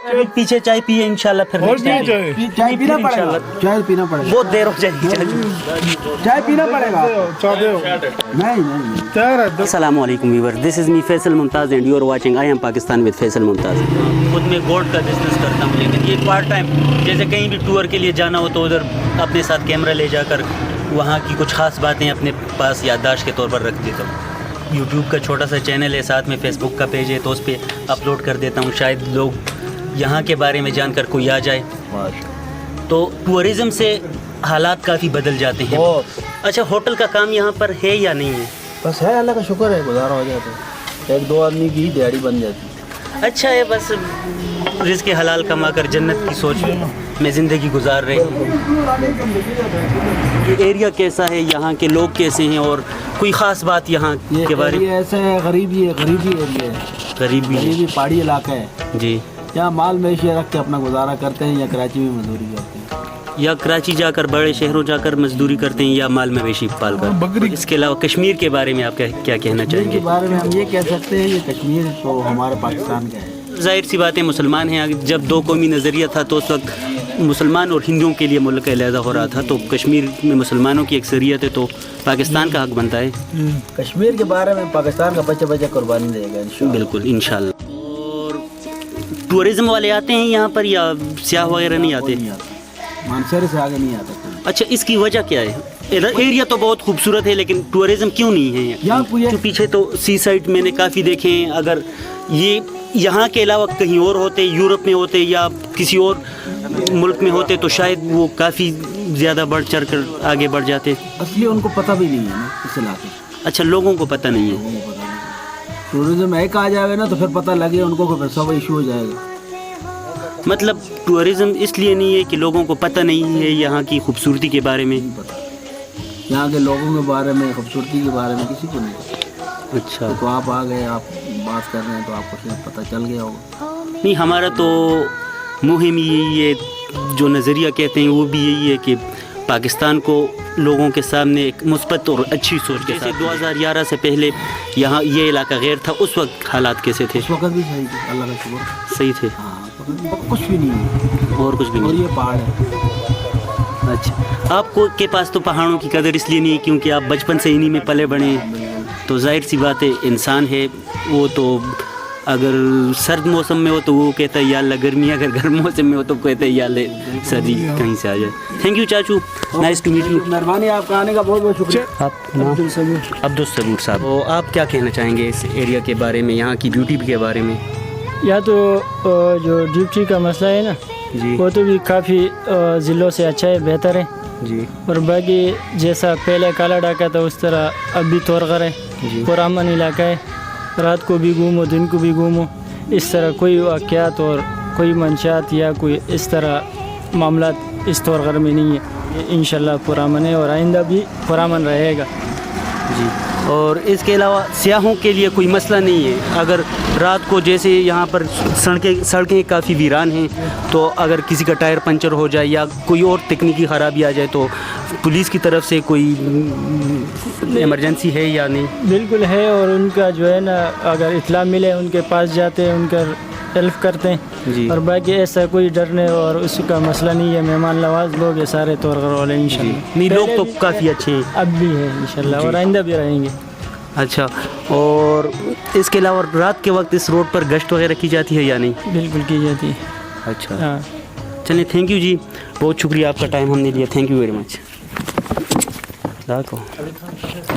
पीछे चाय पिए इंशाल्लाह, फिर और next time। चाय पीना पड़ेगा, चाय पीना पड़ेगा, बहुत देर हो जाएगी। चाय पीना पड़ेगा। चाहते हो नहीं तैयार है अस्सलाम वालेकुम viewer, this is me Faisal Mumtaz and you are watching I am Pakistan with Faisal Mumtaz. खुद मैं गोल्ड का बिज़नेस करता हूँ, लेकिन ये पार्ट टाइम, जैसे कहीं भी टूर के लिए जाना हो तो उधर अपने साथ कैमरा ले जाकर वहाँ की कुछ ख़ास बातें अपने पास याददाश्त के तौर पर रख देता हूँ। यूट्यूब का छोटा सा चैनल है, साथ में फेसबुक का पेज है, तो उस पर अपलोड कर देता हूँ। शायद लोग यहाँ के बारे में जानकर कोई आ जाए। तो टूरिज़म से हालात काफ़ी बदल जाते हैं। अच्छा, होटल का काम यहाँ पर है या नहीं है? बस है, अल्लाह का शुक्र है, गुजारा हो जाता है, एक दो आदमी की दिहाड़ी बन जाती है। अच्छा है, बस रिज़्क़ हलाल कमा कर जन्नत की सोच में ज़िंदगी गुजार रहे हैं। ये एरिया कैसा है, यहाँ के लोग कैसे हैं, और कोई ख़ास बात यहाँ के बारे में? ऐसा है, गरीबी एरिया है, गरीबी पहाड़ी इलाका है जी। यहाँ माल मवेशी रख के अपना गुजारा करते हैं, या कराची में मजदूरी करते हैं, या कराची जाकर बड़े शहरों जाकर मजदूरी करते हैं, या माल मवेशी पाल कर। इसके अलावा कश्मीर के बारे में आप क्या कहना चाहेंगे? के बारे में हम ये कह सकते हैं कि कश्मीर तो हमारे पाकिस्तान का है। ज़ाहिर सी बात है, मुसलमान हैं। जब दो कौमी नज़रिया था तो उस वक्त मुसलमान और हिंदुओं के लिए मुल्क अलहदा हो रहा था, तो कश्मीर में मुसलमानों की अक्सरियत है, तो पाकिस्तान का हक बनता है। कश्मीर के बारे में पाकिस्तान का बच्चा कुर्बानी देगा इंशाल्लाह। बिल्कुल, इंशाल्लाह। और टूरिज़म वाले आते हैं यहाँ पर, या सियाह वगैरह नहीं आते? मानसर से आगे नहीं आता कोई। अच्छा, इसकी वजह क्या है? एरिया तो बहुत खूबसूरत है, लेकिन टूरिज़म क्यों नहीं है यहाँ? तो पीछे तो सी साइड मैंने काफ़ी देखे हैं। अगर ये यहाँ के अलावा कहीं और होते, यूरोप में होते या किसी और मुल्क में होते, तो शायद वो काफ़ी ज़्यादा बढ़ चढ़ कर आगे बढ़ जाते। असली उनको पता भी नहीं है ना इस इलाके। अच्छा, लोगों को पता नहीं है। टूरिज्म एक आ जाएगा ना तो फिर पता लगे उनको, फिर सब इशू हो जाएगा। मतलब टूरिज़म इसलिए नहीं है कि लोगों को पता नहीं है यहाँ की खूबसूरती के बारे में? यहाँ के लोगों के बारे में, खूबसूरती के बारे में किसी को नहीं पता। अच्छा, तो आप आ गए, आप बात कर रहे हैं तो आपको शायद पता चल गया होगा। नहीं, हमारा तो मुहिम यही है, जो नज़रिया कहते हैं वो भी यही है कि पाकिस्तान को लोगों के सामने एक मुस्बत और अच्छी सोच के साथ। 2011 से पहले यहाँ ये इलाका गैर था, उस वक्त हालात कैसे थे? उस वक्त भी सही थे, अल्लाह का शुक्र, सही थे। हाँ, कुछ भी नहीं है, और कुछ भी और नहीं? ये पहाड़ है। अच्छा, आपको के पास तो पहाड़ों की कदर इसलिए नहीं है क्योंकि आप बचपन से इन्हीं में पले बड़े हैं, तो जाहिर सी बात है, इंसान है वो तो अगर सर्द मौसम में हो तो वो कहता है या अल्लाह गर्मी, अगर गर्म मौसम में हो तो कहता है या अल्लाह सर्दी कहीं से आ जाए। थैंक यू चाचू, नाइस टू मीट यू। मेहरबानी, आपका आने का बहुत बहुत शुक्रिया। आप अब्दुल सबूर साहब, तो आप क्या कहना चाहेंगे इस एरिया के बारे में, यहाँ की ब्यूटी के बारे में? या तो जो ड्यूटी का मसला है ना जी, वो तो भी काफ़ी ज़िलों से अच्छा है, बेहतर है जी, और बाकी जैसा पहले काला डाका था उस तरह अब भी तौरगर है। पुरामन इलाका है, रात को भी घूमो दिन को भी घूमो, इस तरह कोई वाक़यात और कोई मंशात या कोई इस तरह मामला इस तौरगर में नहीं है। इंशाल्लाह पुरामन है और आइंदा भी पुरामन रहेगा जी। और इसके अलावा सियाहों के लिए कोई मसला नहीं है? अगर रात को, जैसे यहाँ पर सड़कें काफ़ी वीरान हैं, तो अगर किसी का टायर पंचर हो जाए या कोई और तकनीकी ख़राबी आ जाए, तो पुलिस की तरफ से कोई इमरजेंसी है या नहीं? बिल्कुल है, और उनका जो है ना अगर इत्ला मिले उनके पास जाते हैं, उनका हेल्प करते हैं जी। और बाकी ऐसा कोई डरने और उसका मसला नहीं है। मेहमान नवाज लोग ये सारे तौरगर वाले इंशाल्लाह। नहीं, लोग तो काफ़ी अच्छे हैं, अब भी है इंशाल्लाह और आइंदा भी रहेंगे। अच्छा, और इसके अलावा रात के वक्त इस रोड पर गश्त वगैरह की जाती है या नहीं? बिल्कुल की जाती है। अच्छा, हाँ, चलिए, थैंक यू जी, बहुत शुक्रिया, आपका टाइम हमने लिया, थैंक यू वेरी मच।